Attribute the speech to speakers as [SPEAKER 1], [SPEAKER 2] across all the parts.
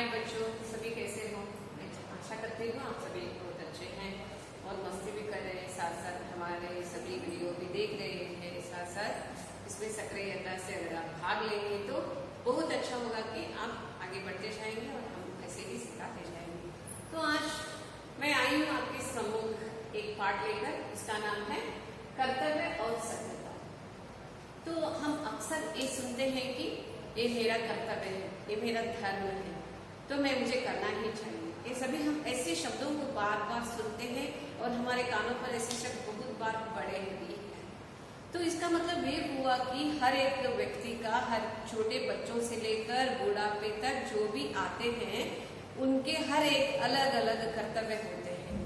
[SPEAKER 1] हाय बच्चों, सभी कैसे हो? मैं आशा करती हूँ आप सभी बहुत अच्छे हैं और मस्ती भी कर रहे हैं, साथ साथ हमारे सभी वीडियो भी देख रहे हैं, साथ साथ इसमें सक्रियता से अगर आप भाग लेंगे तो बहुत अच्छा होगा कि आप आगे बढ़ते जाएंगे और हम ऐसे ही सिखाते जाएंगे। तो आज मैं आई हूँ आपके सम्मुख एक पाठ लेकर, उसका नाम है कर्तव्य और सत्यता। तो हम अक्सर ये सुनते हैं कि ये मेरा कर्तव्य है, ये मेरा धर्म है, तो मुझे करना ही चाहिए। ये सभी हम ऐसे शब्दों को बार बार सुनते हैं और हमारे कानों पर ऐसे शब्द बहुत बार पड़े भी हैं। तो इसका मतलब ये हुआ कि हर एक व्यक्ति का, हर छोटे बच्चों से लेकर बुढ़ापे तक जो भी आते हैं उनके हर एक अलग अलग कर्तव्य होते हैं।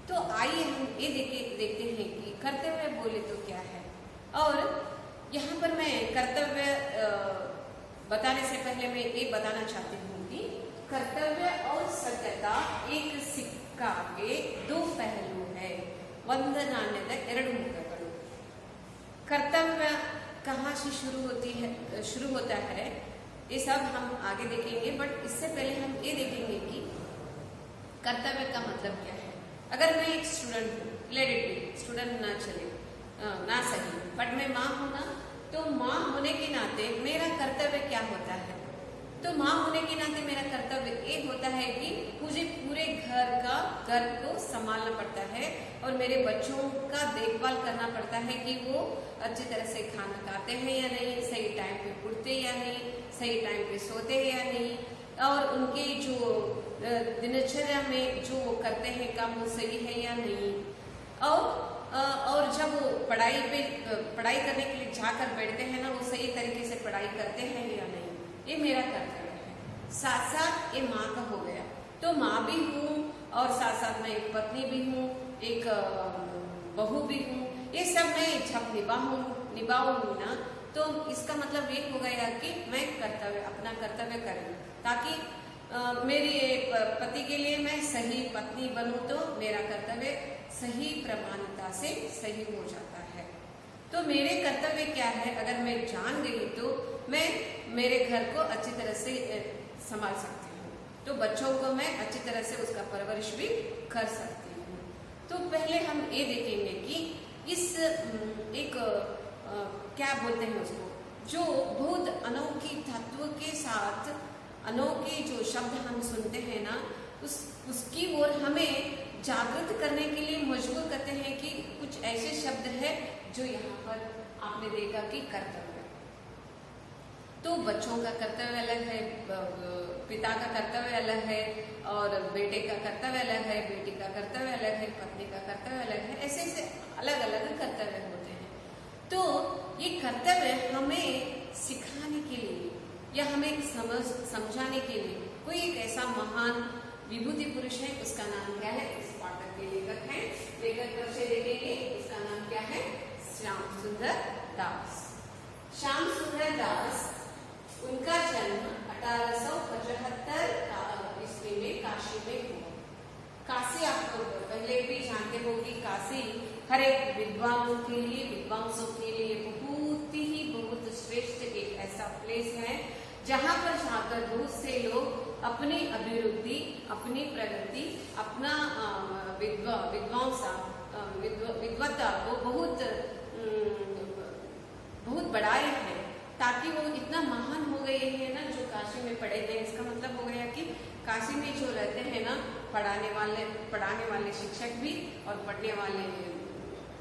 [SPEAKER 1] तो आइए हम ये देखते हैं कि कर्तव्य बोले तो क्या है। और यहाँ पर मैं कर्तव्य बताने से पहले मैं ये बताना चाहती हूँ कि कर्तव्य और सत्यता एक सिक्का के दो पहलू है। ಒಂದು ನಾಣ್ಯದ ಎರಡು ಮುಖಗಳು। कर्तव्य कहाँ से शुरू होता है ये सब हम आगे देखेंगे, बट इससे पहले हम ये देखेंगे कि कर्तव्य का मतलब क्या है। अगर मैं एक स्टूडेंट हूँ, लेट इट बी, स्टूडेंट ना चले ना सही, बट मैं माँ हूँ ना, तो माँ होने के नाते मेरा कर्तव्य क्या होता है। तो माँ होने के नाते मेरा कर्तव्य ये होता है कि मुझे पूरे घर को संभालना पड़ता है और मेरे बच्चों का देखभाल करना पड़ता है कि वो अच्छी तरह से खाना खाते हैं या नहीं, सही टाइम पे उठते या नहीं, सही टाइम पे सोते हैं या नहीं, और उनके जो दिनचर्या में जो वो करते हैं काम वो सही है या नहीं, और जब वो पढ़ाई करने के लिए जाकर बैठते हैं ना, वो सही तरीके से पढ़ाई करते हैं या नहीं, ये मेरा कर्तव्य है। साथ साथ ये माँ का हो गया, तो माँ भी हूँ और साथ साथ मैं एक पत्नी भी हूँ, एक बहू भी हूँ। ये सब मैं जब निभाऊंगी ना, तो इसका मतलब ये हो गया कि मैं अपना कर्तव्य करूँ, ताकि मेरे पति के लिए मैं सही पत्नी बनूं तो मेरा कर्तव्य सही प्रमाणता से सही हो जाता है। तो मेरे कर्तव्य क्या है, अगर मैं जान गई तो मैं मेरे घर को अच्छी तरह से संभाल सकती हूँ, तो बच्चों को मैं अच्छी तरह से उसका परवरिश भी कर सकती हूँ। तो पहले हम ये देखेंगे कि इस एक क्या बोलते हैं उसको, जो बहुत अनोखी तत्व के साथ अनोखे जो शब्द हम सुनते हैं ना, उसकी ओर हमें जागृत करने के लिए मजबूर करते हैं कि कुछ ऐसे शब्द है जो यहाँ पर आपने देखा कि कर्तव्य। तो बच्चों का कर्तव्य अलग है, पिता का कर्तव्य अलग है, और बेटे का कर्तव्य अलग है, बेटी का कर्तव्य अलग है, पत्नी का कर्तव्य अलग है, ऐसे ऐसे अलग अलग कर्तव्य होते हैं। तो ये कर्तव्य हमें सिखाने के लिए या हमें समझाने के लिए कोई एक ऐसा महान विभूति पुरुष है, उसका नाम क्या है, इस पाठक के लेखक हैं, लेखक कब से देखेंगे, इसका नाम क्या है, श्याम सुंदर दास। श्याम सुंदर दास, उनका जन्म 1875 ईस्वी में काशी में हुआ। काशी आपको पहले भी जानते हो कि काशी हर एक विद्वानों के लिए, विद्वांसों के लिए बहुत श्रेष्ठ एक ऐसा प्लेस है जहाँ पर जाकर बहुत से लोग अपनी अभिवृद्धि, अपनी प्रगति, अपना विद्वत्ता को बहुत बढ़ाए हैं, ताकि वो इतना महान हो गए हैं ना जो काशी में पढ़े थे। इसका मतलब हो गया कि काशी में जो रहते हैं ना, पढ़ाने वाले शिक्षक भी और पढ़ने वाले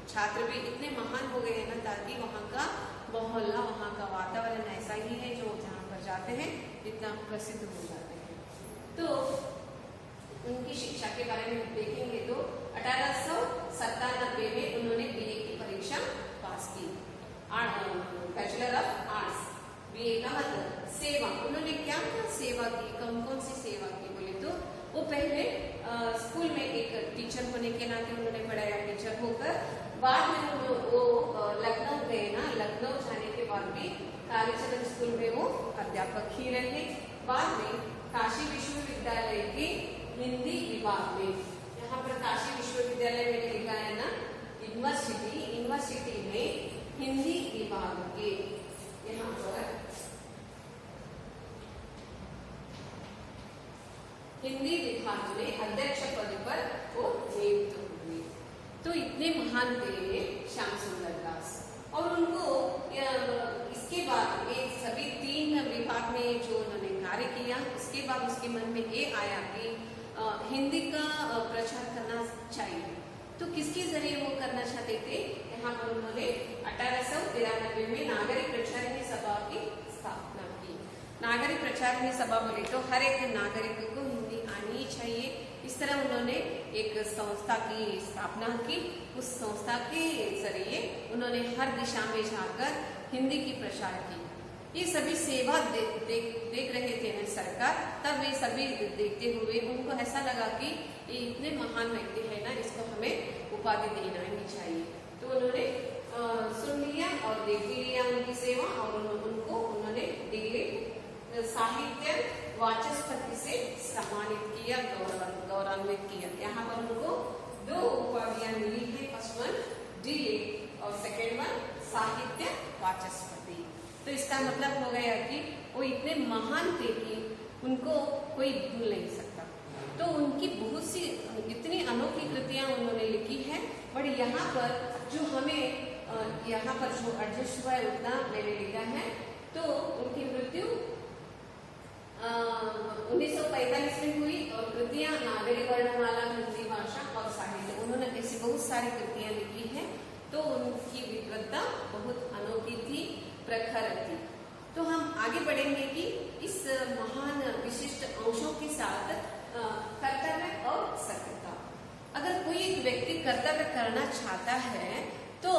[SPEAKER 1] छात्र भी इतने महान हो गए हैं ना, ताकि वहाँ का मोहल्ला, वहाँ का वातावरण ऐसा ही है जो जहाँ पर जाते हैं इतना प्रसिद्ध हो जाते हैं। तो उनकी शिक्षा के बारे में देखेंगे तो 1897 में उन्होंने बीए की परीक्षा पास की, बैचलर ऑफ आर्ट्स। बीए का मतलब सेवा, उन्होंने क्या सेवा की, कौन सी सेवा की बोले तो वो पहले स्कूल में एक टीचर होने के नाते उन्होंने पढ़ाया, टीचर होकर बाद में वो लखनऊ गए ना, लखनऊ जाने के बाद भी कालीचरण स्कूल में वो अध्यापक ही रहे। बाद में काशी विश्वविद्यालय के हिंदी विभाग में, यहाँ पर काशी विश्वविद्यालय में लिखा है ना यूनिवर्सिटी में हिंदी विभाग के, यहाँ पर हिंदी विभाग में अध्यक्ष पद पर वो नियुक्त हुए। तो इतने महान थे श्याम सुंदर दास। और उनको इसके बाद ये सभी 3 विभाग में जो उन्होंने कार्य किया, उसके बाद उसके मन में ये आया कि हिंदी का प्रचार करना चाहिए। तो किसके जरिए वो करना चाहते थे? यहाँ पर उन्होंने 1893 में नागरिक प्रचारिणी सभा की स्थापना की। नागरिक प्रचारिणी सभा बोले तो हर एक नागरिक को हिंदी आनी ही चाहिए। इस तरह उन्होंने एक संस्था की स्थापना की। उस संस्था के जरिए उन्होंने हर दिशा में जाकर हिंदी की प्रचार की। ये सभी सेवा देख रहे थे ना सरकार, तब ये सभी देखते हुए उनको ऐसा लगा कि ये इतने महान व्यक्ति है ना, इसको हमें उपाधि देना ही चाहिए। तो उन्होंने सुन लिया और देख लिया उनकी सेवा, और उनको उन्होंने दिल्ली साहित्य वाचस्पति से सम्मानित किया, गौरवान्वित किया। यहाँ पर उनको 2 उपाधियां मिली है। फर्स्ट वन D.Litt और सेकेंड वन साहित्य वाचस्पति। तो इसका मतलब हो गया कि वो इतने महान थे कि उनको कोई भूल नहीं सकता। तो उनकी बहुत सी इतनी अनोखी कृतियां उन्होंने लिखी है। बट यहाँ पर जो हमें यहाँ पर जो एडजस्ट हुआ है उतना मैंने लिखा है। तो उनकी मृत्यु 1945 में हुई और कृतियां नागरी वर्णमाला, हिंदी भाषा और साहित्य, उन्होंने ऐसी बहुत सारी कृतियां लिखी हैं। तो उनकी विद्वत्ता बहुत अनोखी थी, प्रखर थी। तो हम आगे बढ़ेंगे कि इस महान विशिष्ट अंशों के साथ कर्तव्य और सत्यता। अगर कोई एक व्यक्ति कर्तव्य करना चाहता है तो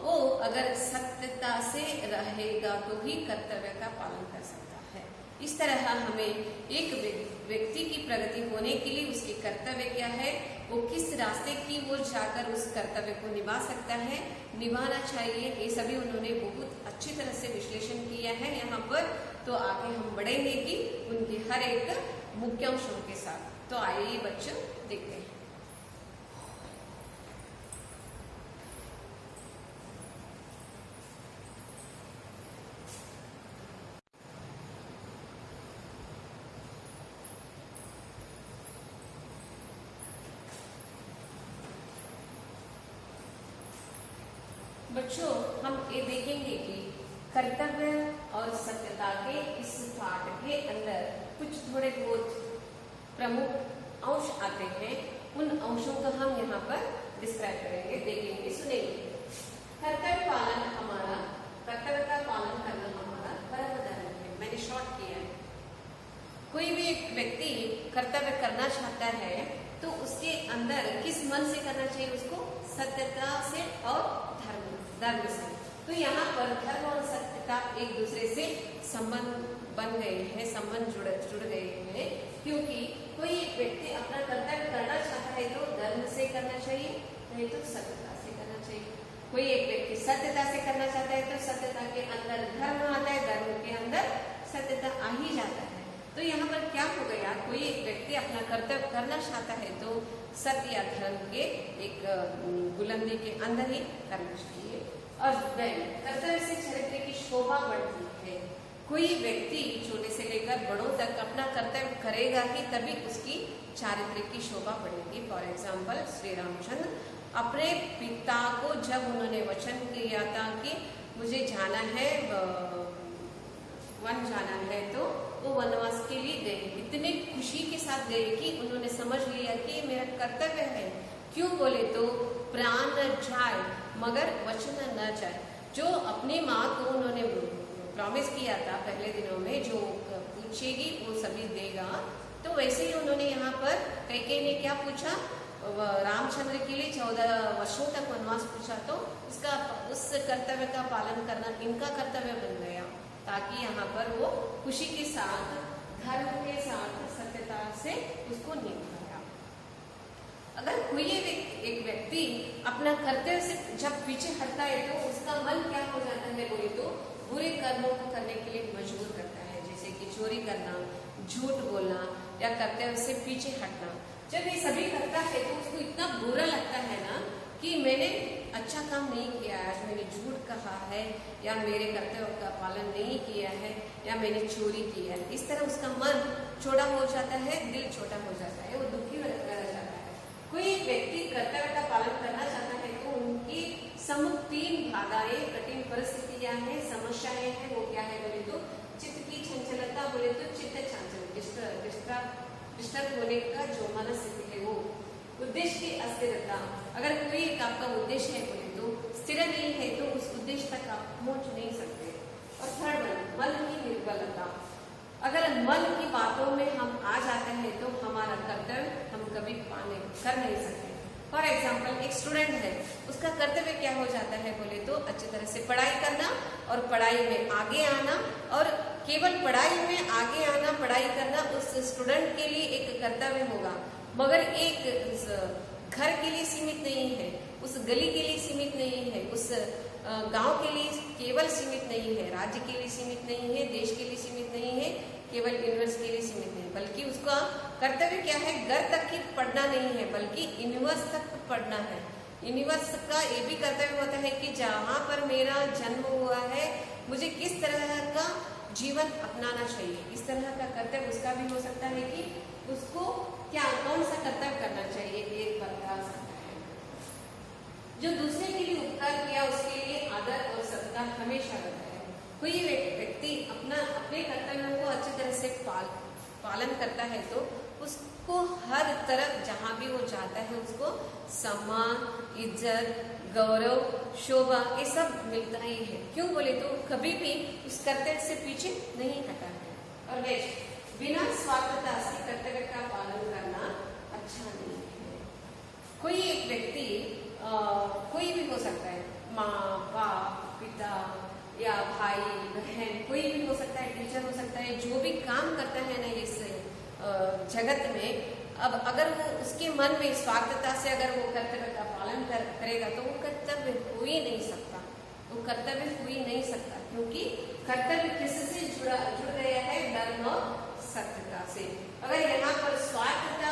[SPEAKER 1] वो अगर सत्यता से रहेगा तो ही कर्तव्य का पालन कर सकता है। इस तरह हमें एक व्यक्ति की प्रगति होने के लिए उसके कर्तव्य क्या है, वो किस रास्ते की ओर जाकर उस कर्तव्य को निभा सकता है, निभाना चाहिए, ये सभी उन्होंने बहुत अच्छी तरह से विश्लेषण किया है यहाँ पर। तो आगे हम बढ़ेंगे कि उनके हर एक मुख्य अंशों के साथ। तो आइए बच्चों देखते हैं। बच्चों हम ये देखेंगे कि कर्तव्य और सत्यता के इस पाठ के अंदर कुछ थोड़े बहुत प्रमुख अंश आते हैं। उन अंशों को हम यहाँ पर डिस्क्राइब करेंगे, देखेंगे, सुनेंगे। कर्तव्य पालन हमारा, कर्तव्य का पालन करना हमारा परम धर्म है। मैंने शॉर्ट किया है। कोई भी एक व्यक्ति कर्तव्य करना चाहता है तो उसके अंदर किस मन से करना चाहिए? उसको सत्यता से और धर्म से। तो यहाँ पर धर्म और सत्यता एक दूसरे से संबंध बन गए हैं, संबंध जुड़ गए हैं। क्योंकि कोई एक व्यक्ति अपना कर्तव्य करना चाहता है तो धर्म से करना चाहिए, नहीं तो सत्यता से करना चाहिए। कोई एक व्यक्ति सत्यता से करना चाहता है तो सत्यता के अंदर धर्म आता है, धर्म के अंदर सत्यता आ ही जाता है। तो यहाँ पर क्या हो गया, कोई एक व्यक्ति अपना कर्तव्य करना चाहता है तो सत्य या धर्म के एक बुलंदी के अंदर ही करना चाहिए। और कर्तव्य से चरित्र की शोभा बढ़ती है। कोई व्यक्ति छोटे से लेकर बड़ों तक अपना कर्तव्य करेगा ही तभी उसकी चारित्र्य की शोभा बढ़ेगी। फॉर एग्जाम्पल श्री रामचंद्र अपने पिता को जब उन्होंने वचन किया था कि मुझे जाना है, वन जाना है, तो वो वनवास के लिए गए। इतने खुशी के साथ गए कि उन्होंने समझ लिया कि मेरा कर्तव्य है। क्यों बोले तो प्राण जाए मगर वचन न जाए। जो अपनी माँ को उन्होंने प्रॉमिस किया था पहले दिनों में, जो पूछेगी वो सभी देगा, तो वैसे ही उन्होंने यहाँ पर कैकेयी ने क्या पूछा, रामचंद्र के लिए 14 वर्षों तक वनवास पूछा। तो उस कर्तव्य का पालन करना इनका कर्तव्य बन गया, ताकि यहाँ पर वो खुशी के साथ, धर्म के साथ, सत्यता से उसको निभाया। अगर कोई एक व्यक्ति अपना कर्तव्य से जब पीछे हटता है तो उसका मन क्या हो जाता है बोले तो बुरे कर्मों को करने के लिए मजबूर करता है, जैसे कि चोरी करना, झूठ बोलना या कर्तव्य से पीछे हटना। जब ये सभी करता है तो उसको इतना बुरा लगता है ना कि मैंने अच्छा काम नहीं किया है, आज मैंने झूठ कहा है या मेरे कर्तव्य का पालन नहीं किया है या मैंने चोरी की है, इस तरह उसका मन छोटा हो जाता है, दिल छोटा हो जाता है, वो दुखी रह जाता है। कोई एक व्यक्ति कर्तव्य का पालन करना चाहता है तो उनकी सम्मुख 3 बाधाएं, कठिन परिस्थितियां हैं, समस्याएं हैं। वो क्या है बोले तो चित्त की चंचलता, बोले तो चित्त चंचल, डिस्टर्ब होने का जो मनस्थिति है वो, उद्देश्य की अस्थिरता। अगर कोई एक आपका उद्देश्य है बोले तो स्थिर नहीं है तो उस उद्देश्य तक आप पहुंच नहीं सकते। और थर्ड, मन की निर्बलता। अगर मन की बातों में हम आ जाते हैं तो हमारा कर्तव्य हम कभी पाने कर नहीं सकते। फॉर एग्जाम्पल, एक स्टूडेंट है, उसका कर्तव्य क्या हो जाता है बोले तो अच्छी तरह से पढ़ाई करना और पढ़ाई में आगे आना, और केवल पढ़ाई में आगे आना, पढ़ाई करना उस स्टूडेंट के लिए एक कर्तव्य होगा, मगर एक घर के लिए सीमित नहीं है, उस गली के लिए सीमित नहीं है, उस गांव के लिए केवल सीमित नहीं है, राज्य के लिए सीमित नहीं है, देश के लिए सीमित नहीं है, केवल यूनिवर्स के लिए सीमित नहीं, बल्कि उसका कर्तव्य क्या है, घर तक ही पढ़ना नहीं है बल्कि यूनिवर्स तक पढ़ना है। यूनिवर्स का ये भी कर्तव्य होता है कि जहाँ पर मेरा जन्म हुआ है मुझे किस तरह का जीवन अपनाना चाहिए, इस तरह का कर्तव्य उसका भी हो सकता है कि उसको क्या कौन सा कर्तव्य करना चाहिए, एक बता सकता है। जो दूसरे के लिए उपकार किया उसके लिए आदर और सत्कार हमेशा रहता है। कोई व्यक्ति अपने कर्तव्यों को अच्छी तरह से पालन करता है तो उसको हर तरफ जहाँ भी वो जाता है उसको सम्मान, इज्जत, गौरव, शोभा ये सब मिलता ही है। क्यों बोले तो कभी भी उस कर्तव्य से पीछे नहीं हटा है। और नेक्स्ट, बिना स्वार्थता से कर्तव्य का पालन करना अच्छा नहीं है। कोई एक व्यक्ति कोई भी हो सकता है, माँ, बाप, पिता या भाई बहन, कोई भी हो सकता है, टीचर हो सकता है, जो भी काम करता है ना इस जगत में, अब अगर वो उसके मन में स्वार्थता से अगर वो कर्तव्य का पालन करेगा तो वो कर्तव्य हो ही नहीं सकता, वो कर्तव्य हो ही नहीं सकता, क्योंकि कर्तव्य किससे जुड़ गया है, धर्म और सत्यता से। अगर यहाँ पर स्वार्थ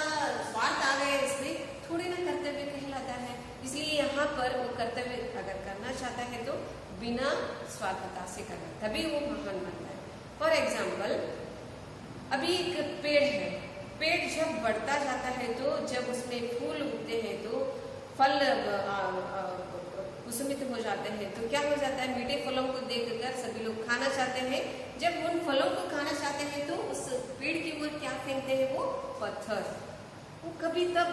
[SPEAKER 1] आ गया इसमें थोड़ी ना कर्तव्य कहलाता है, इसलिए यहाँ पर वो कर्तव्य अगर करना चाहता है तो बिना स्वार्थता से करना, तभी वो महान बनता है। फॉर एग्जाम्पल, अभी एक पेड़ है, पेड़ जब बढ़ता जाता है तो जब उसमें फूल उगते हैं तो फल कुसुमित हो जाते हैं तो क्या हो जाता है, मीठे फलों को देखकर सभी लोग खाना चाहते हैं। जब उन फलों को खाना चाहते हैं तो उस पेड़ की ओर क्या फेंकते हैं, वो पत्थर। वो कभी तब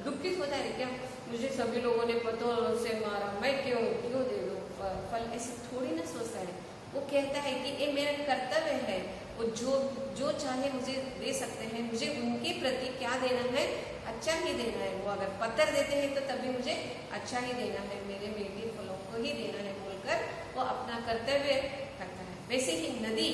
[SPEAKER 1] दुखित होता है, क्या मुझे सभी लोगों ने पत्थरों से मारा, मैं क्यों दे दूं फल, ऐसे थोड़ी ना सोचता है। वो कहता है कि ये मेरा कर्तव्य है, वो जो चाहे मुझे दे सकते हैं, मुझे उनके प्रति क्या देना है, अच्छा ही देना है। वो अगर पत्थर देते हैं तो तभी मुझे अच्छा ही देना है, मेरे मीठे फलों को ही देना है बोलकर वो अपना कर्तव्य करता है। वैसे ही नदी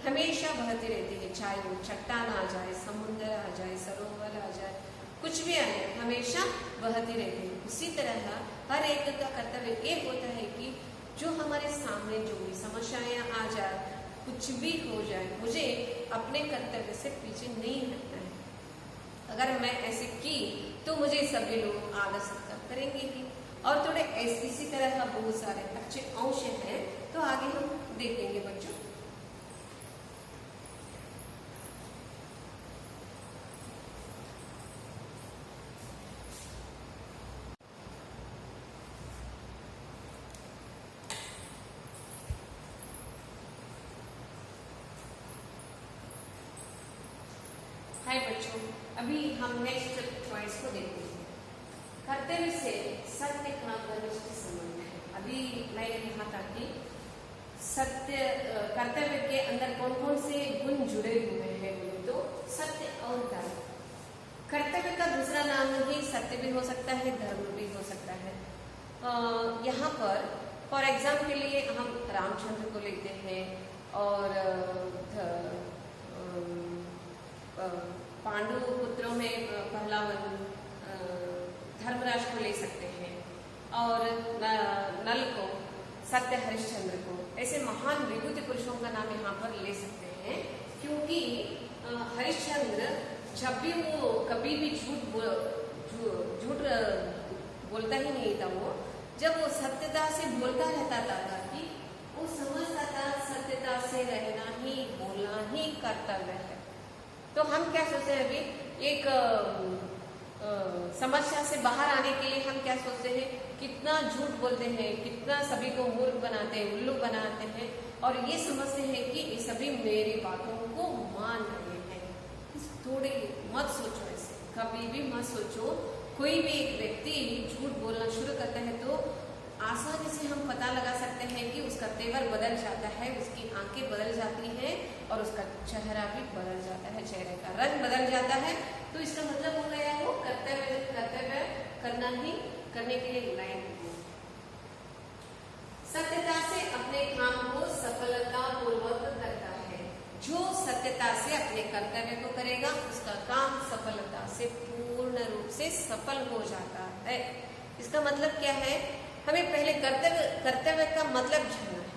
[SPEAKER 1] हमेशा बहती रहती है, चाहे वो चट्टान आ जाए, समुद्र आ जाए, सरोवर आ जाए, कुछ भी आए, हमेशा बहती रहती है। उसी तरह हर एक का कर्तव्य ये होता है कि जो हमारे सामने जो भी समस्याएं आ जाए, कुछ भी हो जाए, मुझे अपने कर्तव्य से पीछे नहीं हटना है। अगर मैं ऐसे की तो मुझे सभी लोग आदर सत्कार करेंगे ही। और थोड़े इसी तरह का बहुत सारे अच्छे अंश हैं तो आगे हम देखेंगे बच्चों। हाय बच्चों, अभी हम नेक्स्ट पॉइंट्स को देखते हैं। कर्तव्य से सत्य का घनिष्ठ संबंध है। अभी मैंने कहा था कि सत्य कर्तव्य के अंदर कौन कौन से गुण जुड़े हुए हैं बोले तो सत्य और धर्म। कर्तव्य का दूसरा नाम ही सत्य भी हो सकता है, धर्म भी हो सकता है। यहाँ पर फॉर एग्जाम्पल के लिए हम रामचंद्र को लेते हैं और पांडु पुत्रों में पहला धर्मराज को ले सकते हैं और नल को, सत्य हरिश्चंद्र को, ऐसे महान विभूति पुरुषों का नाम यहाँ पर ले सकते हैं। क्योंकि हरिश्चंद्र जब भी वो कभी भी झूठ बोलता ही नहीं था वो। जब वो सत्यता से बोलता रहता था कि वो समझता था सत्यता से रहना ही, बोलना ही कर्तव्य है। तो हम क्या सोचते हैं अभी, एक समस्या से बाहर आने के लिए हम क्या सोचते हैं, कितना झूठ बोलते हैं, कितना सभी को मूर्ख बनाते हैं, उल्लू बनाते हैं, और ये समझते हैं कि ये सभी मेरी बातों को मान रहे हैं। थोड़े मत सोचो ऐसे, कभी भी मत सोचो। कोई भी एक व्यक्ति झूठ बोलना शुरू करता है तो आसानी से हम पता लगा सकते हैं कि उसका तेवर बदल जाता है, उसकी आंखें बदल जाती हैं और उसका चेहरा भी बदल जाता है, चेहरे का रंग बदल जाता है। तो इसका मतलब हो गया वो कर्तव्य करना ही, करने के लिए लायक हो। सत्यता से अपने काम को सफलता पूर्वक करता है। जो सत्यता से अपने कर्तव्य को करेगा उसका काम सफलता से पूर्ण रूप से सफल हो जाता है। इसका मतलब क्या है, हमें पहले कर्तव्य का मतलब जानना है।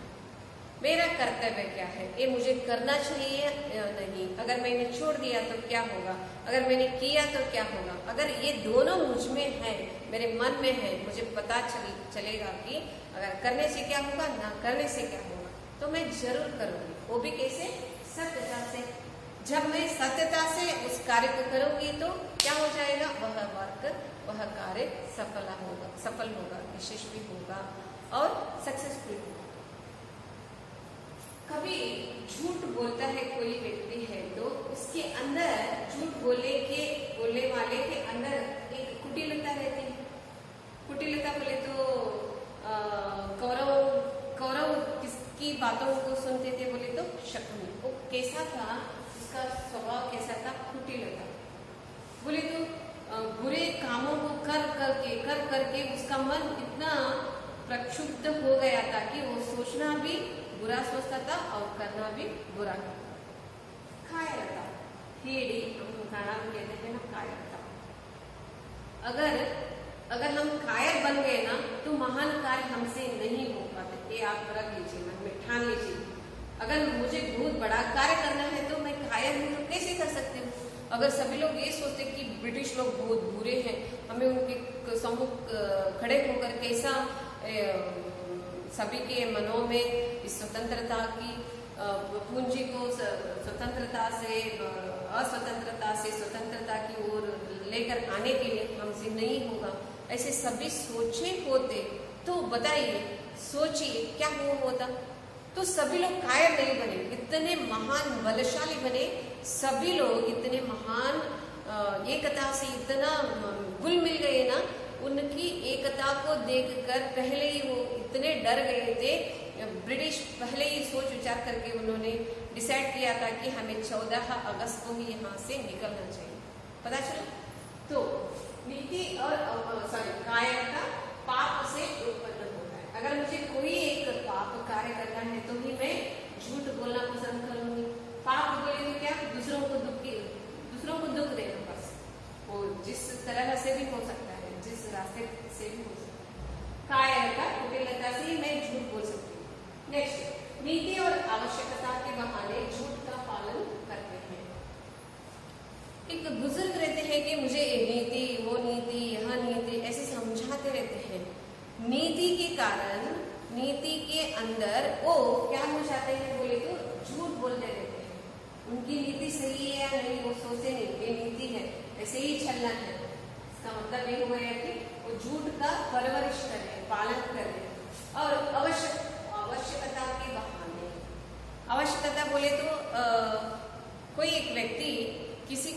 [SPEAKER 1] मेरा कर्तव्य क्या है, ये मुझे करना चाहिए या नहीं, अगर मैंने छोड़ दिया तो क्या होगा, अगर मैंने किया तो क्या होगा। अगर ये दोनों मुझ में है, मेरे मन में है, मुझे पता चलेगा कि अगर करने से क्या होगा, ना करने से क्या होगा, तो मैं जरूर करूंगी। वो भी कैसे, सत्यता से। जब मैं सत्यता से उस कार्य को करूंगी तो क्या हो जाएगा, वह कार्य सफल होगा, यशस्वी होगा और सक्सेसफुल होगा। कभी झूठ बोलता है कोई व्यक्ति है तो उसके अंदर, झूठ बोलने वाले के अंदर एक कुटिलता रहती है। कुटिलता बोले तो कौरव किसकी बातों को सुनते थे बोले तो शकुनी। वो कैसा था, उसका स्वभाव कैसा था, कुटिलता। बोले तो बुरे कामों को कर करके उसका मन इतना प्रक्षुब्ध हो गया था कि वो सोचना भी बुरा सोचता था और करना भी बुरा करता था। कायर था, हेड़ी हम कहते हैं ना, कायर था। अगर हम कायर बन गए ना तो महान कार्य हमसे नहीं हो पाते। ये आप रख लीजिए, मन में ठान लीजिए। अगर मुझे बहुत बड़ा कार्य करना है तो मैं कायर हूँ तो कैसे कर सकती हूँ। अगर सभी लोग ये सोचते कि ब्रिटिश लोग बहुत बुरे हैं, हमें उनके सम्मुख खड़े होकर कैसा सभी के मनों में इस स्वतंत्रता की पूंजी को स्वतंत्रता से अस्वतंत्रता से स्वतंत्रता की ओर लेकर आने के लिए हमसे नहीं होगा, ऐसे सभी सोचे होते तो बताइए, सोचिए क्या हुआ होता। तो सभी लोग कायर नहीं बने, इतने महान बलशाली बने। सभी लोग इतने महान एकता से इतना घुल मिल गए ना, उनकी एकता को देखकर पहले ही वो इतने डर गए थे। ब्रिटिश पहले ही सोच विचार करके उन्होंने डिसाइड किया था कि हमें 14 अगस्त को ही यहाँ से निकलना चाहिए। पता चला? तो नीति और कायरता पाप से उत्पन्न होता है। अगर मुझे कोई एक पाप कार्य करना है तो ही मैं झूठ बोलना पसंद करूंगी। पाप बोले तो क्या, दूसरों को दुख देना, बस वो जिस तरह से भी हो सकता है, जिस रास्ते से भी हो सकता है। कायरता, कुटिलता से मैं झूठ बोल सकती हूँ। नेक्स्ट, नीति और आवश्यकता के बहाने झूठ का पालन करते हैं। एक बुजुर्ग रहते हैं कि मुझे नीति, वो नीति, यह नीति, ऐसे समझाते रहते हैं। नीति के कारण, नीति के अंदर वो क्या हो जाते हैं बोले तो झूठ बोलते रहते हैं। उनकी नीति सही है या नहीं वो सोचते नहीं, ये नीति है, ऐसे ही चलना है। इसका मतलब ये हो गया कि वो झूठ का परवरिश करें, पालन करें। और आवश्यकता के बहाने, आवश्यकता बोले तो कोई एक व्यक्ति किसी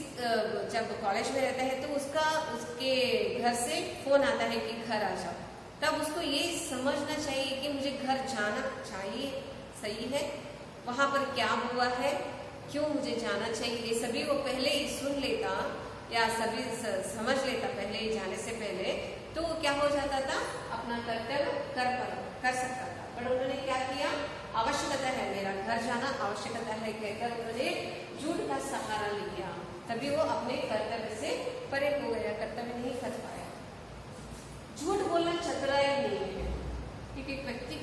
[SPEAKER 1] जब कॉलेज में रहता है तो उसके घर से फोन आता है कि घर आ जाओ, तब उसको ये समझना चाहिए कि मुझे घर जाना चाहिए, सही है, वहां पर क्या हुआ है, क्यों मुझे जाना चाहिए, ये सभी वो पहले ही सुन लेता या सभी समझ लेता पहले ही जाने से पहले, तो वो क्या हो जाता था, अपना कर्तव्य कर सकता था। पर उन्होंने क्या किया, आवश्यकता है, मेरा घर जाना आवश्यकता है कहकर उन्होंने झूठ का सहारा लिया, तभी वो अपने कर्तव्य से परे हो गया, कर्तव्य नहीं कर पाया। झूठ बोलना चतुराई नहीं है, क्योंकि व्यक्ति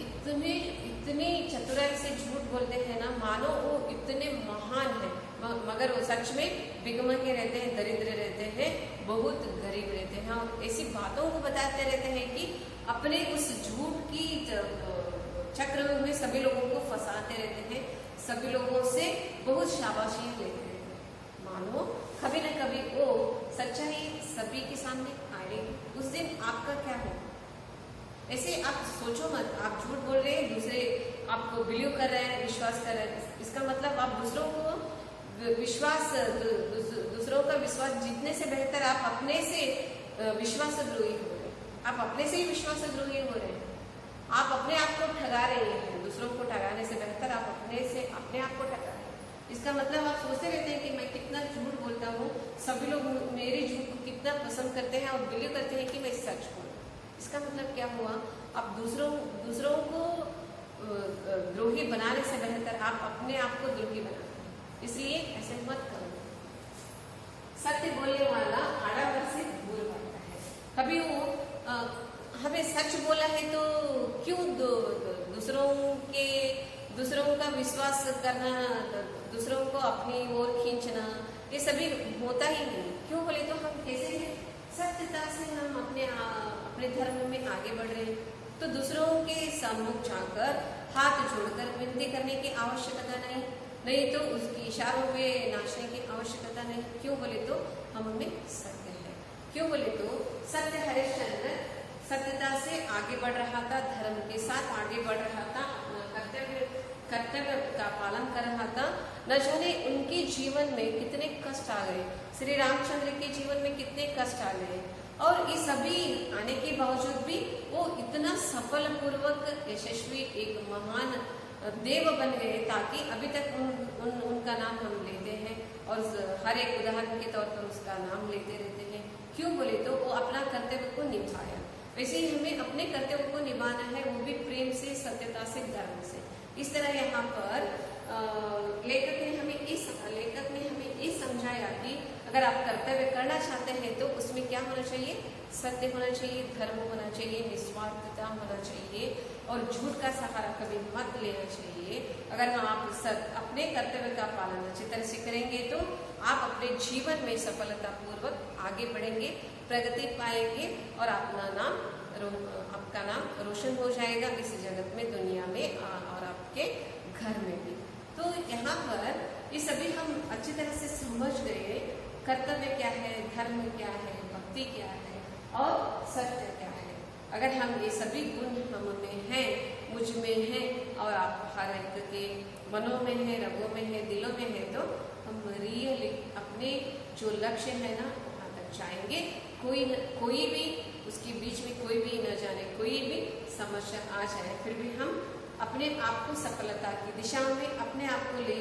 [SPEAKER 1] इतनी चतुराई से झूठ बोलते हैं ना, मानो वो इतने महान है, मगर वो सच में भिखमंगे रहते हैं, दरिद्र रहते हैं, बहुत गरीब रहते हैं और ऐसी बातों को बताते रहते हैं कि अपने उस झूठ की चक्र में सभी लोगों को फंसाते रहते हैं, सभी लोगों से बहुत शाबाशी लेते रहते हैं। मानो कभी न कभी वो सच्चाई सभी के सामने आएगी, उस दिन आपका क्या हो। ऐसे आप सोचो मत, आप झूठ बोल रहे हैं, दूसरे आपको बिलीव कर रहे हैं, विश्वास कर रहे हैं, इसका मतलब आप दूसरों को विश्वास दूसरों का विश्वास जीतने से बेहतर आप अपने से विश्वासद्रोही हो रहे हैं, आप अपने से ही विश्वासद्रोही हो रहे हैं, आप अपने आप को ठगा रहे हैं। दूसरों को ठगाने से बेहतर आप अपने से अपने आप को ठगा रहे हैं। इसका मतलब आप सोचते रहते हैं कि मैं कितना झूठ बोलता हूँ, सभी लोग मेरे झूठ को कितना पसंद करते हैं और बिलीव करते हैं कि मैं सच बोलूँ। इसका मतलब क्या हुआ, आप दूसरों को द्रोही बनाने से बेहतर आप अपने आप को द्रोही बनाते हैं। इसलिए ऐसे मत करो। सत्य बोलने वाला आड़ावर से दूर भागता है। कभी वो हमें सच बोला है तो क्यों दूसरों का विश्वास करना, दूसरों को अपनी ओर खींचना, ये सभी होता ही नहीं। क्यों बोले तो हम कैसे हैं, सत्यता से हम अपने धर्म में आगे बढ़ रहे हैं, तो दूसरों के सम्मुख जाकर हाथ जोड़कर विनती करने की आवश्यकता नहीं तो उसकी इशारों पे नाचने की आवश्यकता नहीं। क्यों बोले तो हम में सत्य है। क्यों बोले तो सत्य हरिश्चंद्र सत्यता से आगे बढ़ रहा था, धर्म के साथ आगे बढ़ रहा था, कर्तव्य का पालन कर रहा था। न जाने उनके जीवन में कितने कष्ट आ गए, श्री रामचंद्र के जीवन में कितने कष्ट आ गए, और ये सभी आने के बावजूद भी वो इतना सफल पूर्वक यशस्वी एक महान देव बन गए, ताकि अभी तक उनका नाम हम लेते हैं और हर एक उदाहरण के तौर पर उसका नाम लेते रहते हैं। क्यों बोले तो वो अपना कर्तव्य को निभाया। वैसे ही हमें अपने कर्तव्य को निभाना है, वो भी प्रेम से, सत्यता से, धर्म से। इस तरह यहाँ पर लेखक ने हमें ये समझाया कि अगर आप कर्तव्य करना चाहते हैं तो उसमें क्या होना चाहिए, सत्य होना चाहिए, धर्म होना चाहिए, निस्वार्थता होना चाहिए और झूठ का सहारा कभी मत लेना चाहिए। अगर आप अपने कर्तव्य का पालन अच्छी तरह से करेंगे तो आप अपने जीवन में सफलता पूर्वक आगे बढ़ेंगे, प्रगति पाएंगे और आपका नाम रोशन हो जाएगा इस जगत में, दुनिया में और आपके घर में भी। तो यहाँ पर ये सभी हम अच्छी तरह से समझ गए, कर्तव्य क्या है, धर्म क्या है, भक्ति क्या है और सत्य क्या है। अगर हम ये सभी गुण हम में हैं, मुझ में हैं और आप हर एक के मनों में है, रगों में है, दिलों में है, तो हम रियली अपने जो लक्ष्य है ना वहाँ तक जाएंगे। कोई भी उसके बीच में कोई भी न जाने, कोई भी समस्या आ जाए, फिर भी हम अपने आप को सफलता की दिशा में अपने आप को ले